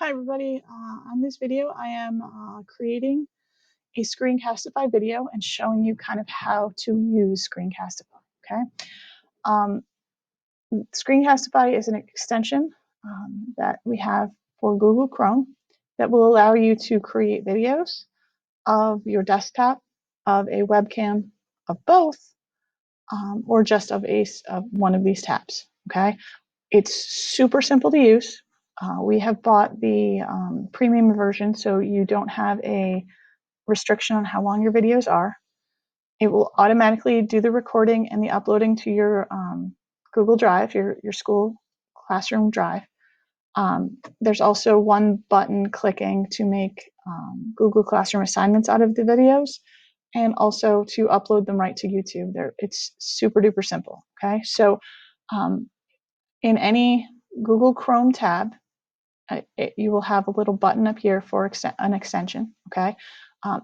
Hi everybody, on this video I am creating a Screencastify video and showing you kind of how to use Screencastify, okay? Screencastify is an extension that we have for Google Chrome that will allow you to create videos of your desktop, of a webcam, of both, or just of one of these tabs, okay? It's super simple to use. We have bought the premium version, so you don't have a restriction on how long your videos are. It will automatically do the recording and the uploading to your Google Drive, your school classroom drive. There's also one button clicking to make Google Classroom assignments out of the videos, and also to upload them right to YouTube. It's super duper simple, okay? So in any Google Chrome tab, you will have a little button up here for an extension, okay?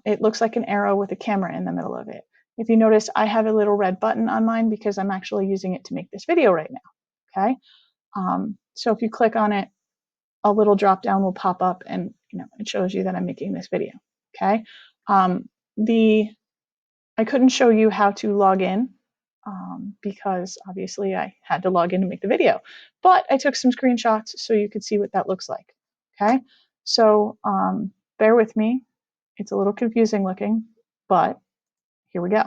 It looks like an arrow with a camera in the middle of it. If you notice, I have a little red button on mine because I'm actually using it to make this video right now, okay? So if you click on it, a little drop down will pop up and it shows you that I'm making this video, okay? I couldn't show you how to log in because obviously I had to log in to make the video, but I took some screenshots so you could see what that looks like, okay? So bear with me. It's a little confusing looking, but here we go.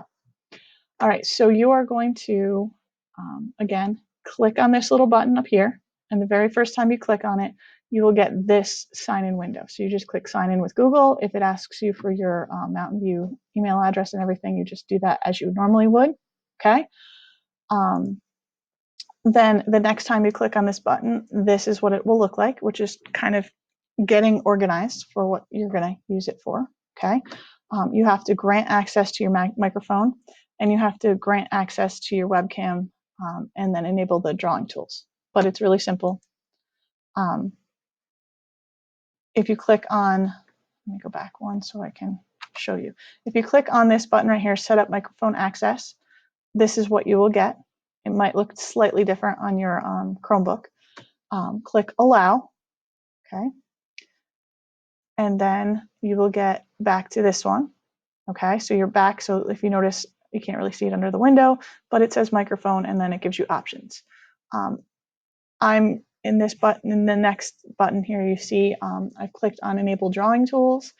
All right, so you are going to, again, click on this little button up here, and the very first time you click on it, you will get this sign-in window. So you just click sign in with Google. If it asks you for your Mountain View email address and everything, you just do that as you normally would, okay? Then the next time you click on this button, this is what it will look like, which is kind of getting organized for what you're going to use it for, okay? You have to grant access to your microphone, and you have to grant access to your webcam, and then enable the drawing tools. But it's really simple. If you click on, let me go back one so I can show you. If you click on this button right here, set up microphone access, this is what you will get. It might look slightly different on your Chromebook. Click allow, okay? And then you will get back to this one, okay? So you're back, so if you notice, you can't really see it under the window, but it says microphone and then it gives you options. I'm in this button, in the next button here, you see I've clicked on enable drawing tools.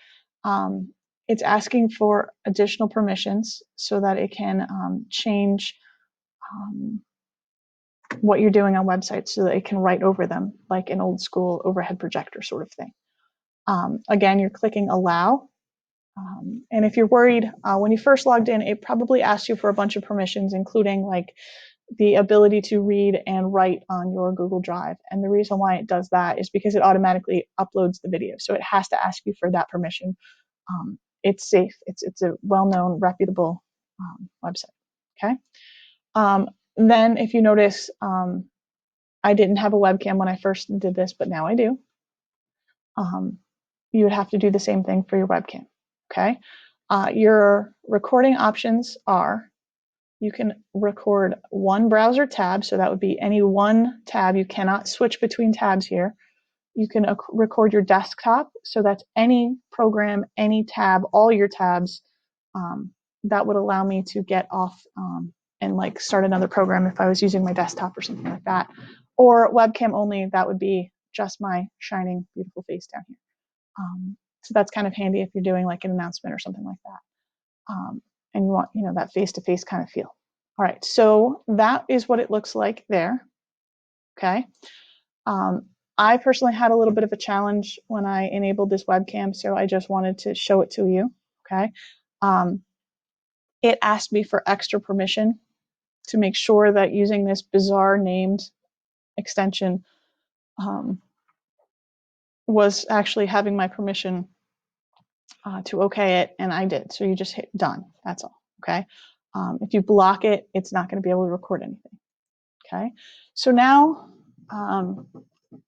It's asking for additional permissions so that it can change what you're doing on websites so that it can write over them like an old school overhead projector sort of thing. Again, you're clicking allow. And if you're worried, when you first logged in, it probably asked you for a bunch of permissions, including like the ability to read and write on your Google Drive. And the reason why it does that is because it automatically uploads the video. So it has to ask you for that permission. It's safe. It's a well-known, reputable website, okay? Then if you notice, I didn't have a webcam when I first did this, but now I do. You would have to do the same thing for your webcam, okay? Your recording options are, you can record one browser tab, so that would be any one tab. You cannot switch between tabs here. You can record your desktop, so that's any program, any tab, all your tabs. That would allow me to get off and like start another program if I was using my desktop or something like that. Or webcam only, that would be just my shining, beautiful face down here. So that's kind of handy if you're doing like an announcement or something like that. And you want, that face-to-face kind of feel. All right, so that is what it looks like there, okay? I personally had a little bit of a challenge when I enabled this webcam, so I just wanted to show it to you, okay? It asked me for extra permission to make sure that using this bizarre named extension was actually having my permission to okay it, and I did. So you just hit done, that's all, okay? If you block it, it's not gonna be able to record anything, okay? So now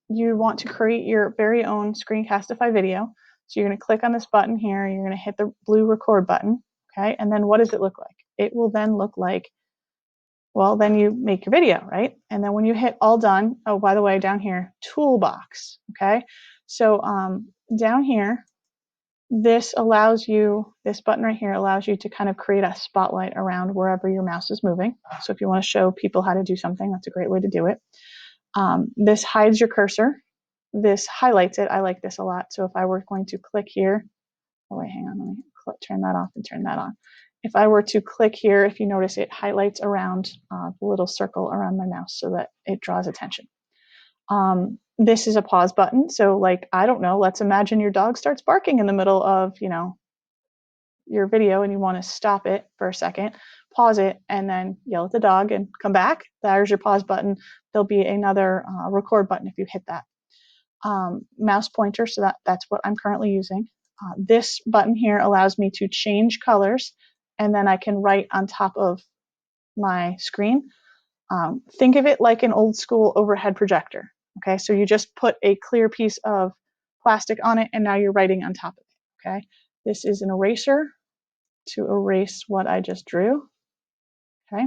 you want to create your very own Screencastify video. So you're gonna click on this button here, you're gonna hit the blue record button, okay? And then what does it look like? It will then look like, well, then you make your video, right? And then when you hit all done, oh, by the way, down here, toolbox, okay? So down here, this button right here allows you to kind of create a spotlight around wherever your mouse is moving. So if you want to show people how to do something, that's a great way to do it. This hides your cursor. This highlights it. I like this a lot. So if I were going to click here, oh wait, hang on, let me turn that off and turn that on. If I were to click here, if you notice, it highlights around the little circle around my mouse so that it draws attention. This is a pause button. So like, I don't know, let's imagine your dog starts barking in the middle of, your video and you want to stop it for a second, pause it, and then yell at the dog and come back. There's your pause button. There'll be another record button if you hit that. Mouse pointer, so that's what I'm currently using. This button here allows me to change colors, and then I can write on top of my screen. Think of it like an old school overhead projector. Okay, so you just put a clear piece of plastic on it, and now you're writing on top of it. Okay, this is an eraser to erase what I just drew. Okay,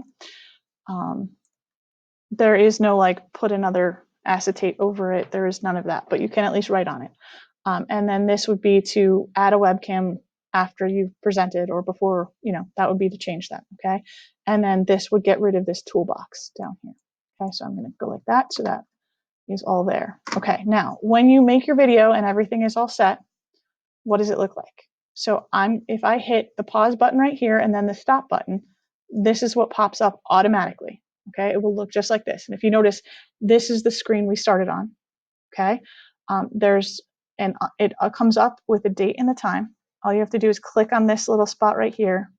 there is no like put another acetate over it. There is none of that, but you can at least write on it. And then this would be to add a webcam after you've presented or before, that would be to change that. Okay, and then this would get rid of this toolbox down here. Okay, so I'm going to go like that, so that is all there. Okay, now when you make your video and everything is all set, what does it look like? So if I hit the pause button right here and then the stop button, this is what pops up automatically. Okay, it will look just like this. And if you notice, this is the screen we started on. Okay, it comes up with the date and the time. All you have to do is click on this little spot right here.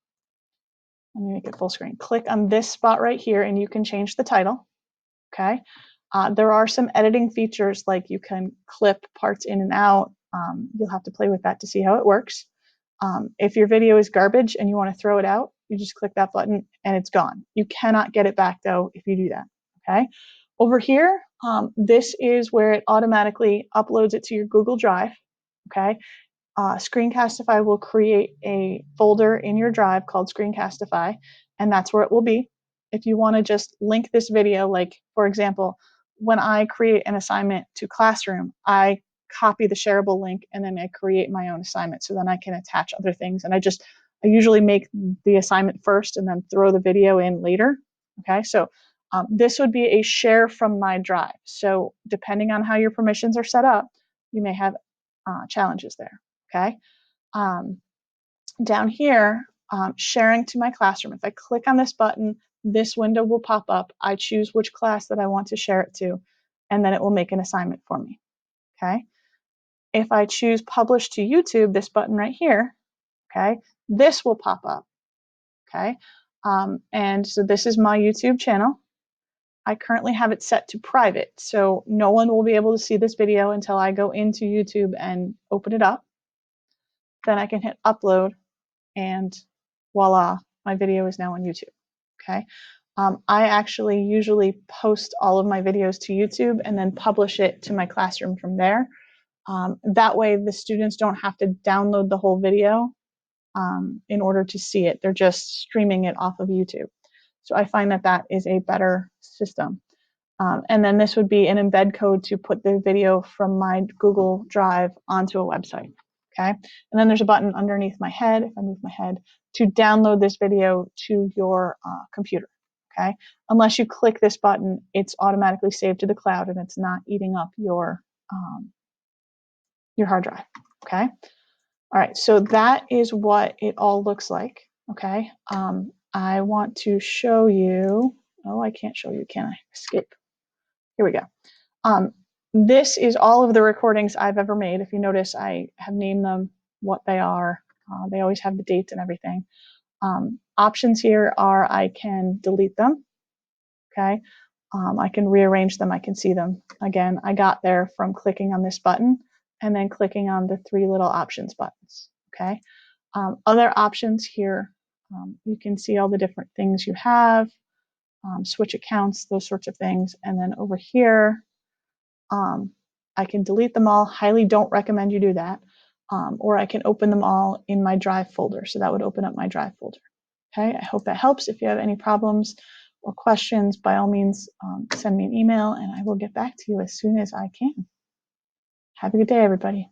Let me make it full screen. Click on this spot right here and you can change the title. Okay, there are some editing features, like you can clip parts in and out. You'll have to play with that to see how it works. If your video is garbage and you want to throw it out, you just click that button and it's gone. You cannot get it back though if you do that. Okay. Over here, this is where it automatically uploads it to your Google Drive. Okay. Screencastify will create a folder in your drive called Screencastify, and that's where it will be. If you want to just link this video, like for example, when I create an assignment to Classroom, I copy the shareable link and then I create my own assignment, so then I can attach other things. And I usually make the assignment first and then throw the video in later. Okay, so this would be a share from my drive. So depending on how your permissions are set up, you may have challenges there. Okay, down here, sharing to my classroom. If I click on this button, this window will pop up. I choose which class that I want to share it to, and then it will make an assignment for me. Okay, if I choose publish to YouTube, this button right here, okay, this will pop up. Okay, and so this is my YouTube channel. I currently have it set to private, so no one will be able to see this video until I go into YouTube and open it up. Then I can hit upload, and voila, my video is now on YouTube. Okay, I actually usually post all of my videos to YouTube and then publish it to my classroom from there. That way the students don't have to download the whole video in order to see it. They're just streaming it off of YouTube. So I find that is a better system. And then this would be an embed code to put the video from my Google Drive onto a website. Okay, and then there's a button underneath my head, if I move my head, to download this video to your computer. Okay, unless you click this button, it's automatically saved to the cloud and it's not eating up your hard drive. Okay, all right, so that is what it all looks like. Okay, I want to show you. Oh, I can't show you, can I? Escape. Here we go. This is all of the recordings I've ever made. If you notice, I have named them what they are. They always have the dates and everything. Options here are I can delete them. Okay, I can rearrange them. I can see them. Again, I got there from clicking on this button and then clicking on the three little options buttons. Okay, other options here, you can see all the different things you have, switch accounts, those sorts of things. And then over here, I can delete them all. Highly don't recommend you do that. Or I can open them all in my Drive folder. So that would open up my Drive folder. Okay, I hope that helps. If you have any problems or questions, by all means, send me an email and I will get back to you as soon as I can. Have a good day, everybody.